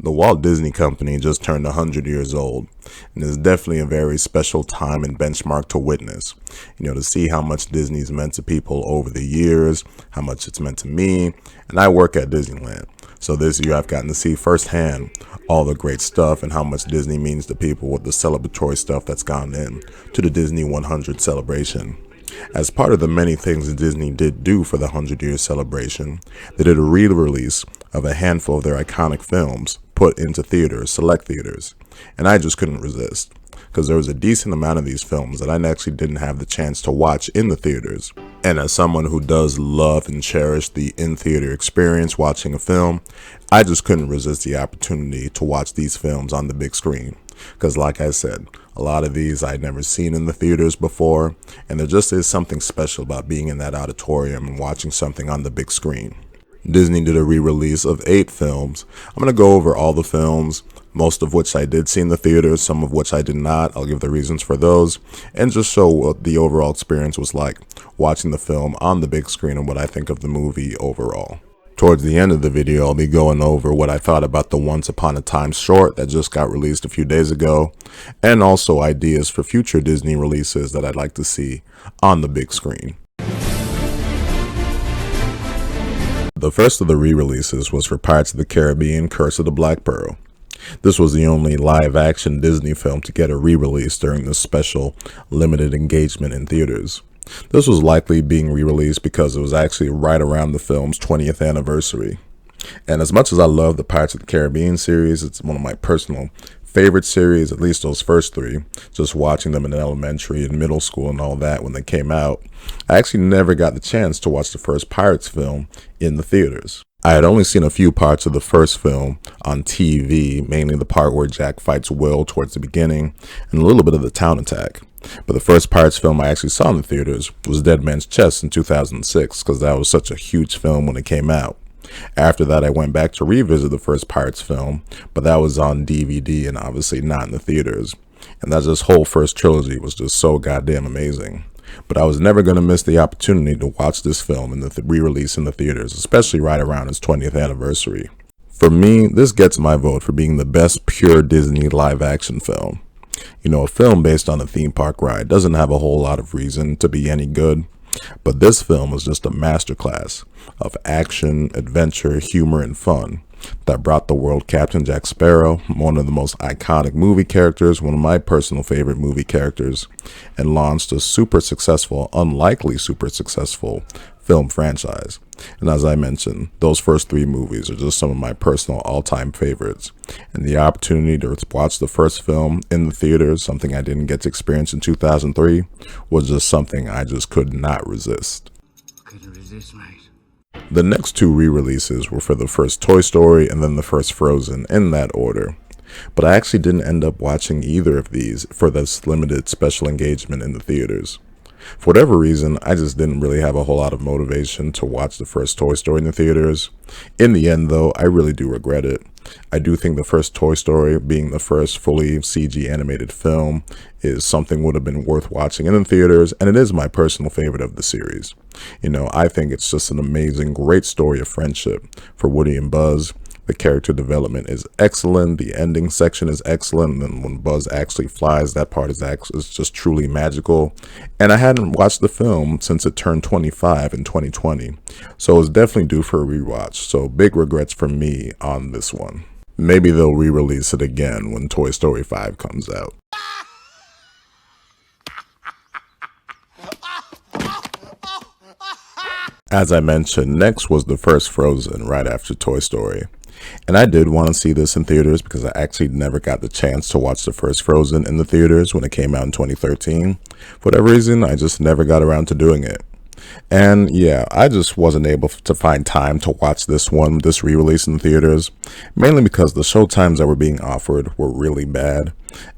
The Walt Disney Company just turned 100 years old, and it's definitely a very special time and benchmark to witness. To see how much Disney's meant to people over the years, how much it's meant to me, and I work at Disneyland. So this year I've gotten to see firsthand all the great stuff and how much Disney means to people with the celebratory stuff that's gone in to the Disney 100 celebration. As part of the many things that Disney did do for the 100-year celebration, they did a re-release of a handful of their iconic films put into theaters, select theaters, and I just couldn't resist, because there was a decent amount of these films that I actually didn't have the chance to watch in the theaters. And as someone who does love and cherish the in-theater experience watching a film, I just couldn't resist the opportunity to watch these films on the big screen. Because like I said, a lot of these I'd never seen in the theaters before, and there just is something special about being in that auditorium and watching something on the big screen. Disney did a re-release of 8 films. I'm going to go over all the films, most of which I did see in the theaters, some of which I did not. I'll give the reasons for those, and just show what the overall experience was like watching the film on the big screen and what I think of the movie overall. Towards the end of the video, I'll be going over what I thought about the Once Upon a Time short that just got released a few days ago, and also ideas for future Disney releases that I'd like to see on the big screen. The first of the re-releases was for Pirates of the Caribbean: Curse of the Black Pearl. This was the only live-action Disney film to get a re-release during this special limited engagement in theaters. This was likely being re-released because it was actually right around the film's 20th anniversary. And as much as I love the Pirates of the Caribbean series, it's one of my personal favorite series, at least those first 3, just watching them in elementary and middle school and all that when they came out. I actually never got the chance to watch the first Pirates film in the theaters. I had only seen a few parts of the first film on TV, mainly the part where Jack fights Will towards the beginning, and a little bit of the town attack. But the first Pirates film I actually saw in the theaters was Dead Man's Chest in 2006, because that was such a huge film when it came out. After that, I went back to revisit the first Pirates film, but that was on DVD and obviously not in the theaters. And that this whole first trilogy was just so goddamn amazing. But I was never going to miss the opportunity to watch this film in the re-release in the theaters, especially right around its 20th anniversary. For me, this gets my vote for being the best pure Disney live-action film. A film based on a theme park ride doesn't have a whole lot of reason to be any good, but this film was just a masterclass of action, adventure, humor, and fun that brought the world Captain Jack Sparrow, one of the most iconic movie characters, one of my personal favorite movie characters, and launched a super successful, unlikely super successful film franchise. And as I mentioned, those first 3 movies are just some of my personal all-time favorites. And the opportunity to watch the first film in the theaters, something I didn't get to experience in 2003, was just something I just could not resist. Couldn't resist, mate. The next 2 re-releases were for the first Toy Story and then the first Frozen, in that order. But I actually didn't end up watching either of these for this limited special engagement in the theaters. For whatever reason, I just didn't really have a whole lot of motivation to watch the first Toy Story in the theaters. In the end, though, I really do regret it. I do think the first Toy Story, being the first fully CG animated film, is something would have been worth watching in the theaters, and it is my personal favorite of the series. I think it's just an amazing, great story of friendship for Woody and Buzz. The character development is excellent. The ending section is excellent. And when Buzz actually flies, that part is just truly magical. And I hadn't watched the film since it turned 25 in 2020. So it was definitely due for a rewatch. So big regrets for me on this one. Maybe they'll re-release it again when Toy Story 5 comes out. As I mentioned, next was the first Frozen right after Toy Story. And I did want to see this in theaters because I actually never got the chance to watch the first Frozen in the theaters when it came out in 2013. For whatever reason, I just never got around to doing it. And yeah, I just wasn't able to find time to watch this re-release in the theaters, mainly because the showtimes that were being offered were really bad.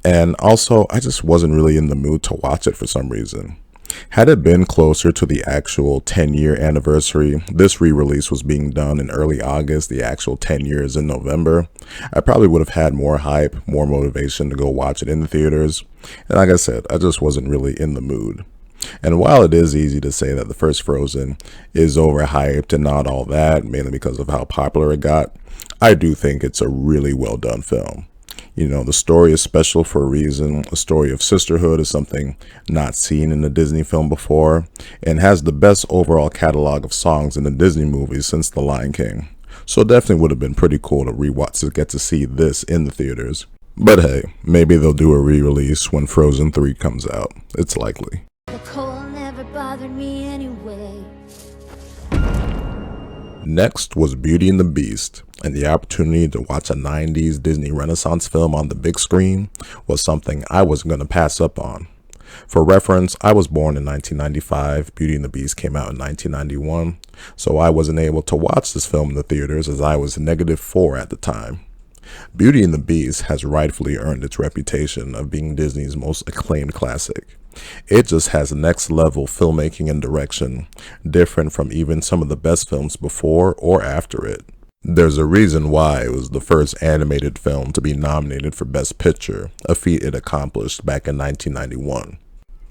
And also, I just wasn't really in the mood to watch it for some reason. Had it been closer to the actual 10-year anniversary, this re-release was being done in early August, the actual 10 years in November, I probably would have had more hype, more motivation to go watch it in the theaters. And like I said, I just wasn't really in the mood. And while it is easy to say that the first Frozen is overhyped and not all that, mainly because of how popular it got, I do think it's a really well done film. You know, the story is special for a reason. A story of sisterhood is something not seen in a Disney film before, and has the best overall catalog of songs in the Disney movies since The Lion King. So it definitely would have been pretty cool to rewatch to get to see this in the theaters. But hey, maybe they'll do a re-release when Frozen 3 comes out. It's likely. The cold never bothered me anyway. Next was Beauty and the Beast, and the opportunity to watch a 90s Disney Renaissance film on the big screen was something I wasn't going to pass up on. For reference, I was born in 1995, Beauty and the Beast came out in 1991, so I wasn't able to watch this film in the theaters as I was -4 at the time. Beauty and the Beast has rightfully earned its reputation of being Disney's most acclaimed classic. It just has next level filmmaking and direction, different from even some of the best films before or after it. There's a reason why it was the first animated film to be nominated for Best Picture, a feat it accomplished back in 1991.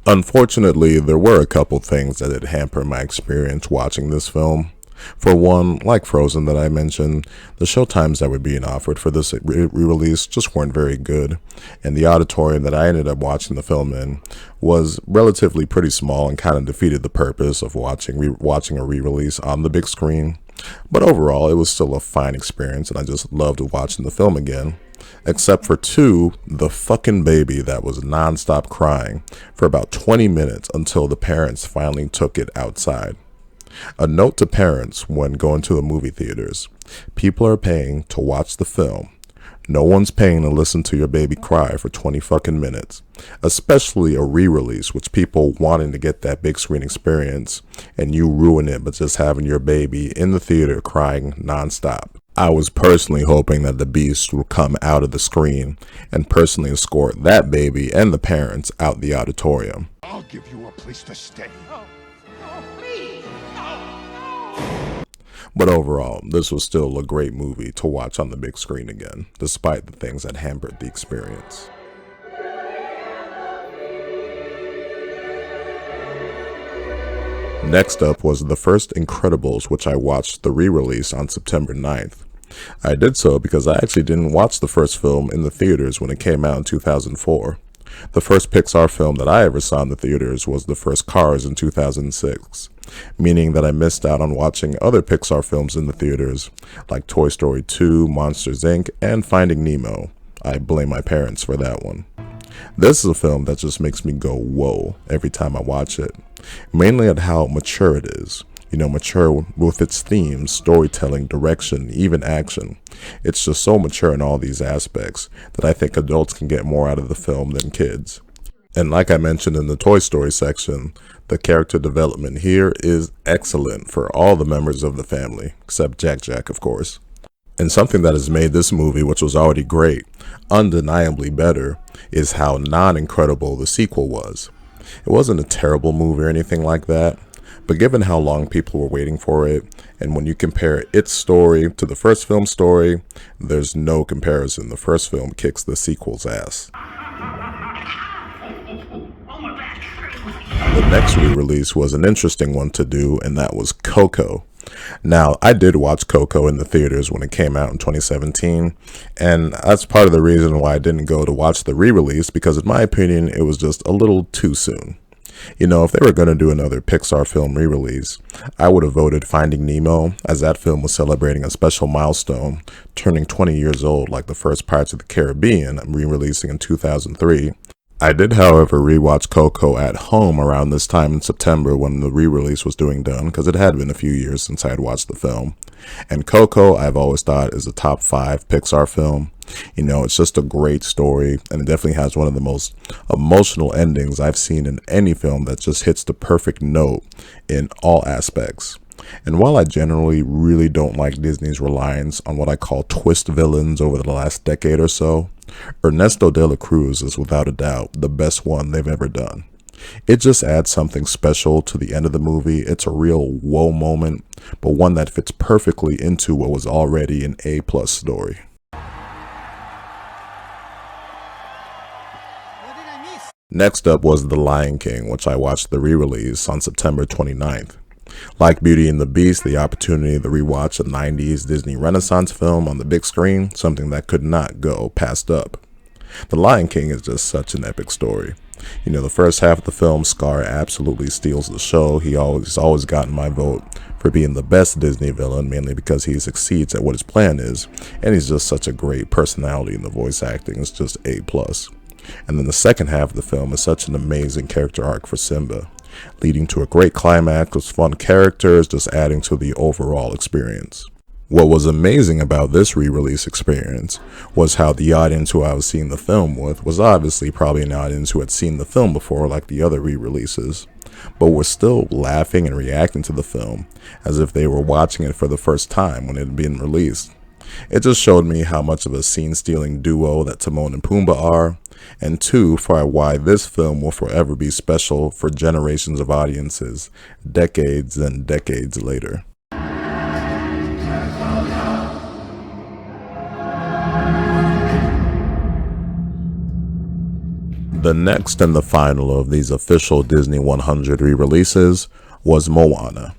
Unfortunately, there were a couple things that had hampered my experience watching this film. For one, like Frozen that I mentioned, the showtimes that were being offered for this re-release just weren't very good, and the auditorium that I ended up watching the film in was relatively pretty small and kind of defeated the purpose of watching a re-release on the big screen. But overall, it was still a fine experience, and I just loved watching the film again. Except for two, the fucking baby that was non-stop crying for about 20 minutes until the parents finally took it outside. A note to parents when going to the movie theaters: people are paying to watch the film. No one's paying to listen to your baby cry for 20 fucking minutes, especially a re-release, which people wanting to get that big screen experience, and you ruin it by just having your baby in the theater crying nonstop. I was personally hoping that the Beast would come out of the screen and personally escort that baby and the parents out the auditorium. I'll give you a place to stay. But overall, this was still a great movie to watch on the big screen again, despite the things that hampered the experience. Next up was the first Incredibles, which I watched the re-release on September 9th. I did so because I actually didn't watch the first film in the theaters when it came out in 2004. The first Pixar film that I ever saw in the theaters was the first Cars in 2006, meaning that I missed out on watching other Pixar films in the theaters, like Toy Story 2, Monsters Inc., and Finding Nemo. I blame my parents for that one. This is a film that just makes me go whoa every time I watch it, mainly at how mature it is. You know, mature with its themes, storytelling, direction, even action. It's just so mature in all these aspects that I think adults can get more out of the film than kids. And like I mentioned in the Toy Story section, the character development here is excellent for all the members of the family, except Jack, of course. And something that has made this movie, which was already great, undeniably better, is how non-incredible the sequel was. It wasn't a terrible movie or anything like that, but given how long people were waiting for it, and when you compare its story to the first film's story, there's no comparison. The first film kicks the sequel's ass. The next re-release was an interesting one to do, and that was Coco. Now, I did watch Coco in the theaters when it came out in 2017, and that's part of the reason why I didn't go to watch the re-release, because in my opinion, it was just a little too soon. You know, if they were going to do another Pixar film re-release, I would have voted Finding Nemo, as that film was celebrating a special milestone, turning 20 years old like the first Pirates of the Caribbean, re-releasing in 2003. I did, however, rewatch Coco at home around this time in September when the re-release was done, because it had been a few years since I had watched the film. And Coco, I've always thought, is a top 5 Pixar film. You know, it's just a great story, and it definitely has one of the most emotional endings I've seen in any film that just hits the perfect note in all aspects. And while I generally really don't like Disney's reliance on what I call twist villains over the last decade or so, Ernesto de la Cruz is without a doubt the best one they've ever done. It just adds something special to the end of the movie. It's a real whoa moment, but one that fits perfectly into what was already an A+ story. Next up was The Lion King, which I watched the re-release on September 29th. Like Beauty and the Beast, the opportunity to rewatch a 90s Disney Renaissance film on the big screen, something that could not go passed up. The Lion King is just such an epic story. You know, the first half of the film, Scar absolutely steals the show. He's always gotten my vote for being the best Disney villain, mainly because he succeeds at what his plan is, and he's just such a great personality, and the voice acting is just A+. And then the second half of the film is such an amazing character arc for Simba, leading to a great climax with fun characters, just adding to the overall experience. What was amazing about this re-release experience was how the audience who I was seeing the film with was obviously probably an audience who had seen the film before, like the other re-releases, but were still laughing and reacting to the film as if they were watching it for the first time when it had been released. It just showed me how much of a scene-stealing duo that Timon and Pumbaa are, and two, for why this film will forever be special for generations of audiences, decades and decades later. The next and the final of these official Disney 100 re-releases was Moana.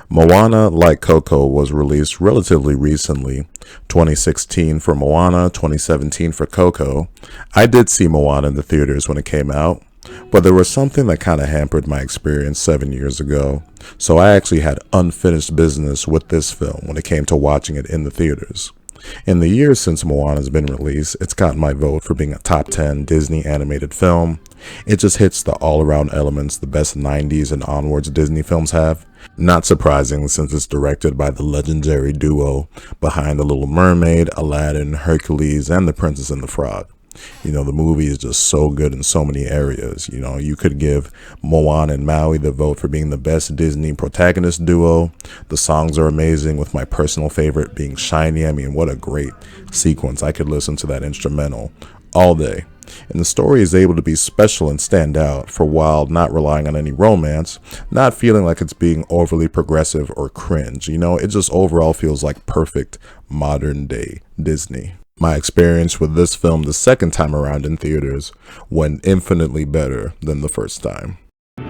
Moana, like Coco, was released relatively recently, 2016 for Moana, 2017 for Coco. I did see Moana in the theaters when it came out, but there was something that kind of hampered my experience 7 years ago, so I actually had unfinished business with this film when it came to watching it in the theaters. In the years since Moana has been released, it's gotten my vote for being a top 10 Disney animated film. It just hits the all-around elements the best 90s and onwards Disney films have. Not surprising, since it's directed by the legendary duo behind The Little Mermaid, Aladdin, Hercules, and The Princess and the Frog. You know, the movie is just so good in so many areas. You know, you could give Moana and Maui the vote for being the best Disney protagonist duo. The songs are amazing, with my personal favorite being Shiny. I mean, what a great sequence. I could listen to that instrumental all day. And the story is able to be special and stand out, for while not relying on any romance, not feeling like it's being overly progressive or cringe. You know, it just overall feels like perfect modern day Disney. My experience with this film the second time around in theaters went infinitely better than the first time. Yep,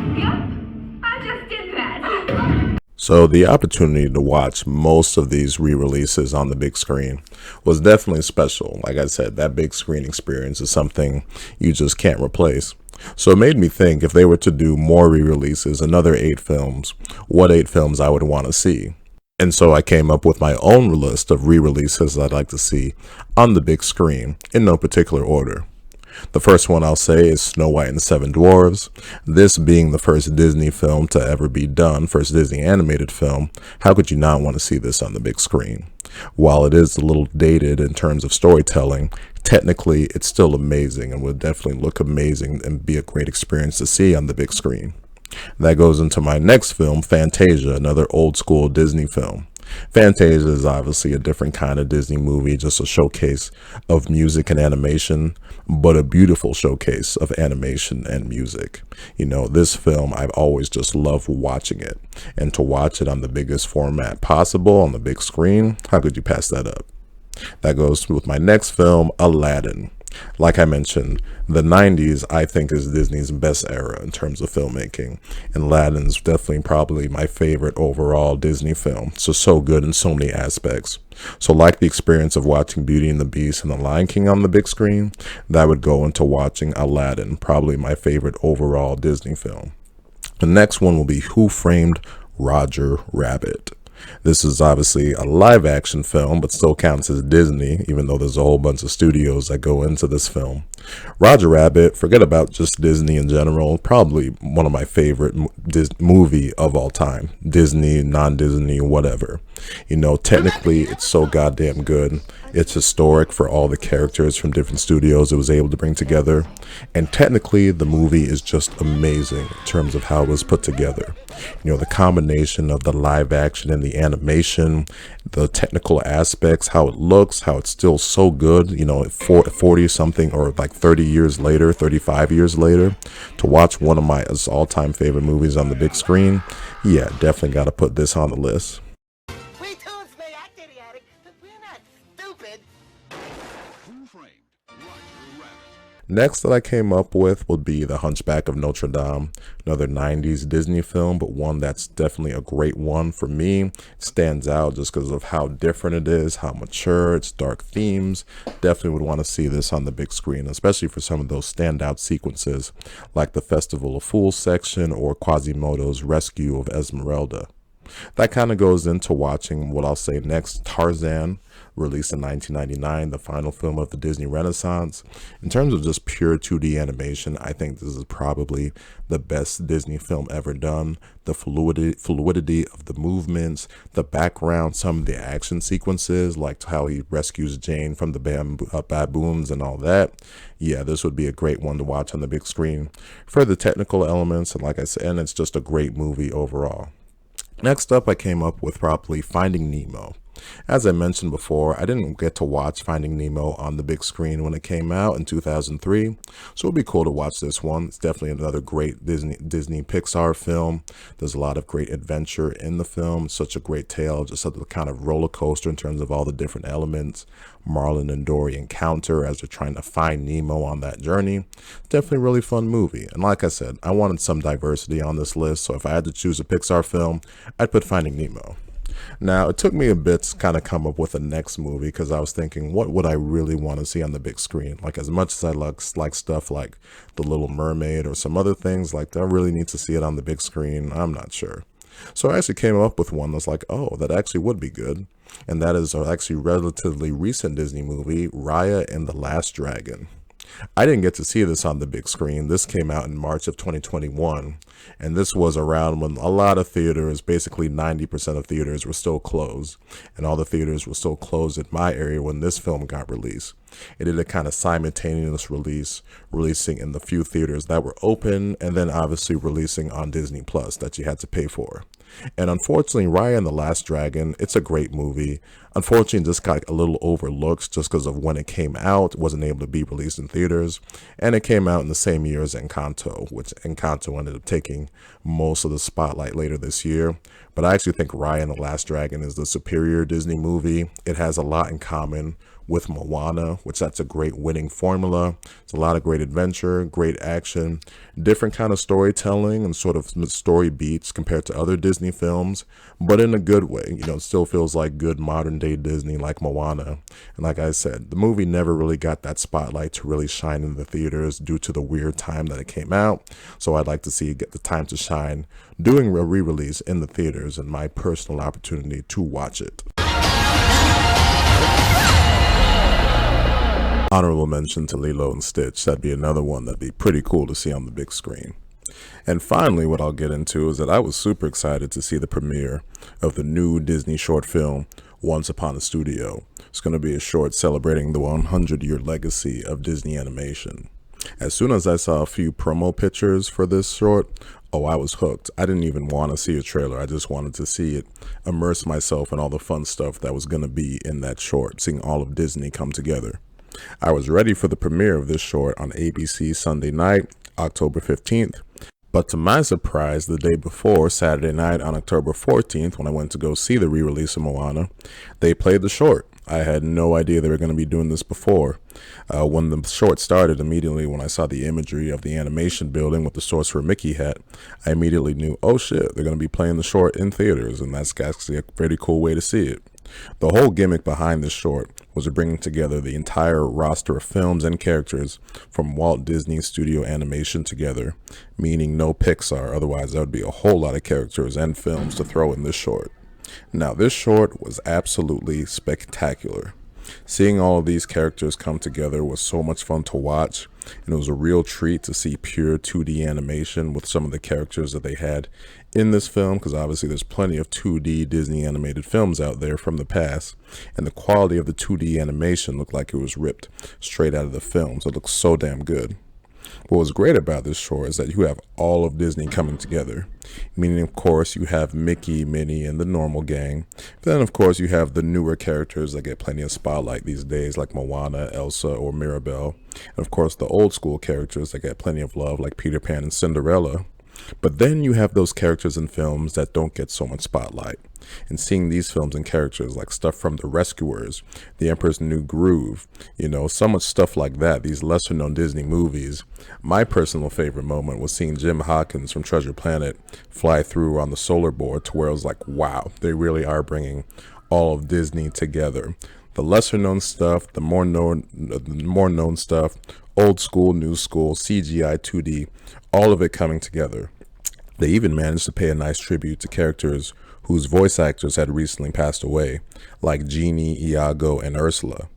I just did that. So the opportunity to watch most of these re-releases on the big screen was definitely special. Like I said, that big screen experience is something you just can't replace. So it made me think, if they were to do more re-releases, another 8 films, what 8 films I would want to see. And so I came up with my own list of re-releases I'd like to see on the big screen, in no particular order. The first one I'll say is Snow White and the Seven Dwarfs. This being the first Disney film to ever be done, first Disney animated film, how could you not want to see this on the big screen? While it is a little dated in terms of storytelling, technically it's still amazing and would definitely look amazing and be a great experience to see on the big screen. That goes into my next film, Fantasia, another old school Disney film. Fantasia is obviously a different kind of Disney movie, just a showcase of music and animation, but a beautiful showcase of animation and music. You know, this film, I've always just loved watching it, and to watch it on the biggest format possible on the big screen, how could you pass that up? That goes with my next film, Aladdin. Like I mentioned, the 90s I think is Disney's best era in terms of filmmaking, and Aladdin's definitely probably my favorite overall Disney film. It's just so good in so many aspects. So like the experience of watching Beauty and the Beast and The Lion King on the big screen, that would go into watching Aladdin, probably my favorite overall Disney film. The next one will be Who Framed Roger Rabbit. This is obviously a live action film, but still counts as Disney, even though there's a whole bunch of studios that go into this film. Roger Rabbit, forget about just Disney in general, probably one of my favorite movie of all time. Disney, non-Disney, whatever. You know, technically it's so goddamn good. It's historic for all the characters from different studios it was able to bring together. And technically the movie is just amazing in terms of how it was put together. You know, the combination of the live action and the animation, the technical aspects, how it looks, how it's still so good, you know, 40 something or like 30 years later, 35 years later, to watch one of my all-time favorite movies on the big screen. Yeah, definitely got to put this on the list. We toads may act idiotic, but we're not stupid. Who Framed Roger Rabbit? Next that I came up with would be The Hunchback of Notre Dame, another 90s Disney film, but one that's definitely a great one for me. It stands out just because of how different it is, how mature, its dark themes. Definitely would want to see this on the big screen, especially for some of those standout sequences like the Festival of Fools section or Quasimodo's rescue of Esmeralda. That kind of goes into watching what I'll say next, Tarzan, released in 1999, the final film of the Disney Renaissance. In terms of just pure 2D animation, I think this is probably the best Disney film ever done. The fluidity of the movements, the background, some of the action sequences, like how he rescues Jane from the baboons and all that. Yeah, this would be a great one to watch on the big screen. For the technical elements, and like I said, and it's just a great movie overall. Next up, I came up with probably Finding Nemo. As I mentioned before, I didn't get to watch Finding Nemo on the big screen when it came out in 2003, so it'll be cool to watch this one. It's definitely another great Disney Pixar film. There's a lot of great adventure in the film. It's such a great tale, just a kind of roller coaster in terms of all the different elements. Marlin and Dory encounter as they're trying to find Nemo on that journey. It's definitely a really fun movie. And like I said, I wanted some diversity on this list, so if I had to choose a Pixar film, I'd put Finding Nemo. Now, it took me a bit to kind of come up with the next movie because I was thinking, what would I really want to see on the big screen? Like, as much as I like stuff like The Little Mermaid or some other things, like, do I really need to see it on the big screen? I'm not sure. So I actually came up with one that's like, oh, that actually would be good. And that is actually relatively recent Disney movie, Raya and the Last Dragon. I didn't get to see this on the big screen. This came out in March of 2021, and this was around when a lot of theaters, basically 90% of theaters, were still closed, and all the theaters were still closed in my area when this film got released. It did a kind of simultaneous releasing in the few theaters that were open, and then obviously releasing on Disney Plus that you had to pay for. And unfortunately, Raya and the Last Dragon, it's a great movie. Unfortunately, this got a little overlooked just because of when it came out. It wasn't able to be released in theaters. And it came out in the same year as Encanto, which Encanto ended up taking most of the spotlight later this year. But I actually think Raya and the Last Dragon is the superior Disney movie. It has a lot in common with Moana, which that's a great winning formula. It's a lot of great adventure, great action, different kind of storytelling and sort of story beats compared to other Disney films, but in a good way. You know, it still feels like good modern day Disney like Moana. And like I said, the movie never really got that spotlight to really shine in the theaters due to the weird time that it came out. So I'd like to see it get the time to shine doing a re-release in the theaters and my personal opportunity to watch it. Honorable mention to Lilo and Stitch. That'd be another one that'd be pretty cool to see on the big screen. And finally, what I'll get into is that I was super excited to see the premiere of the new Disney short film, Once Upon a Studio. It's going to be a short celebrating the 100-year legacy of Disney animation. As soon as I saw a few promo pictures for this short, oh, I was hooked. I didn't even want to see a trailer. I just wanted to see it, immerse myself in all the fun stuff that was going to be in that short, seeing all of Disney come together. I was ready for the premiere of this short on ABC Sunday night, October 15th. But to my surprise, the day before, Saturday night on October 14th, when I went to go see the re-release of Moana, they played the short. I had no idea they were going to be doing this before. When the short started, immediately when I saw the imagery of the animation building with the Sorcerer Mickey hat, I immediately knew, oh shit, they're going to be playing the short in theaters, and that's actually a pretty cool way to see it. The whole gimmick behind this short was bringing together the entire roster of films and characters from Walt Disney Studio Animation together, meaning no Pixar, otherwise there would be a whole lot of characters and films to throw in this short. Now, this short was absolutely spectacular. Seeing all of these characters come together was so much fun to watch, and it was a real treat to see pure 2D animation with some of the characters that they had in this film, because obviously there's plenty of 2D Disney animated films out there from the past, and the quality of the 2D animation looked like it was ripped straight out of the film, so it looks so damn good. What was great about this short is that you have all of Disney coming together, meaning of course you have Mickey, Minnie, and the normal gang. But then of course you have the newer characters that get plenty of spotlight these days like Moana, Elsa, or Mirabelle. And of course the old school characters that get plenty of love like Peter Pan and Cinderella. But then you have those characters in films that don't get so much spotlight. And seeing these films and characters like stuff from The Rescuers, The Emperor's New Groove, so much stuff like that, these lesser known Disney movies. My personal favorite moment was seeing Jim Hawkins from Treasure Planet fly through on the solar board to where I was like, wow, they really are bringing all of Disney together. The lesser known stuff, the more known stuff, old school, new school, CGI, 2D, all of it coming together. They even managed to pay a nice tribute to characters whose voice actors had recently passed away, like Genie, Iago, and Ursula.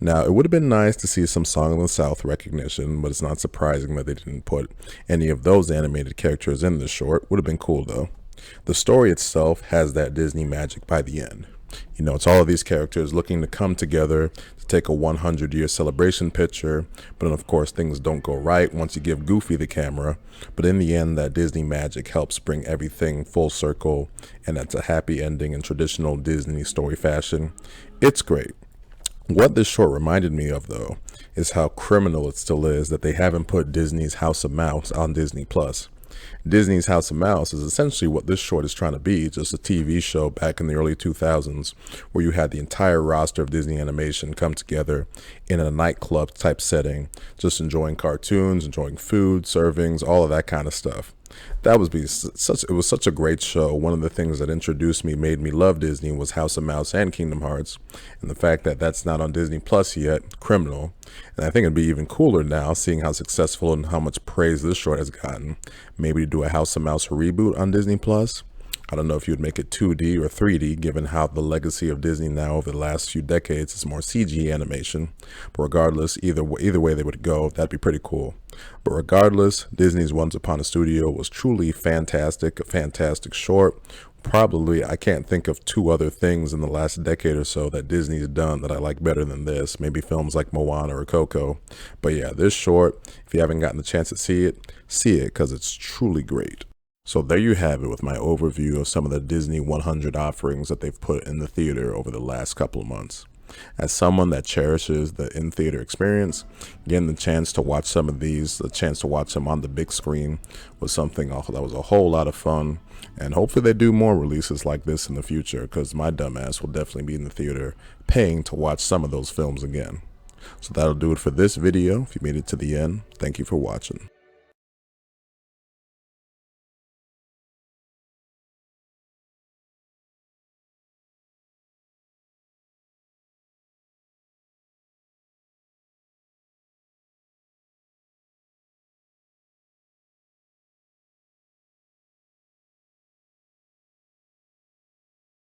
Now, it would have been nice to see some Song of the South recognition, but it's not surprising that they didn't put any of those animated characters in the short. Would have been cool, though. The story itself has that Disney magic by the end. It's all of these characters looking to come together to take a 100-year celebration picture, but then of course things don't go right once you give Goofy the camera. But in the end, that Disney magic helps bring everything full circle, and that's a happy ending in traditional Disney story fashion. It's great. What this short reminded me of, though, is how criminal it still is that they haven't put Disney's House of Mouse on Disney+. Disney's House of Mouse is essentially what this short is trying to be, just a TV show back in the early 2000s where you had the entire roster of Disney animation come together in a nightclub type setting, just enjoying cartoons, enjoying food, servings, all of that kind of stuff. It was such a great show. One of the things that introduced me, made me love Disney, was House of Mouse and Kingdom Hearts, and the fact that that's not on Disney Plus yet, criminal. And I think it'd be even cooler now, seeing how successful and how much praise this short has gotten, maybe to do a House of Mouse reboot on Disney Plus. I don't know if you'd make it 2D or 3D, given how the legacy of Disney now over the last few decades is more CG animation. But regardless, either way they would go, that'd be pretty cool. But regardless, Disney's Once Upon a Studio was truly fantastic, a fantastic short. Probably, I can't think of two other things in the last decade or so that Disney's done that I like better than this. Maybe films like Moana or Coco. But yeah, this short, if you haven't gotten the chance to see it because it's truly great. So there you have it with my overview of some of the Disney 100 offerings that they've put in the theater over the last couple of months. As someone that cherishes the in-theater experience, getting the chance to watch some of these, the chance to watch them on the big screen was something that was a whole lot of fun. And hopefully they do more releases like this in the future, because my dumbass will definitely be in the theater paying to watch some of those films again. So that'll do it for this video. If you made it to the end, thank you for watching.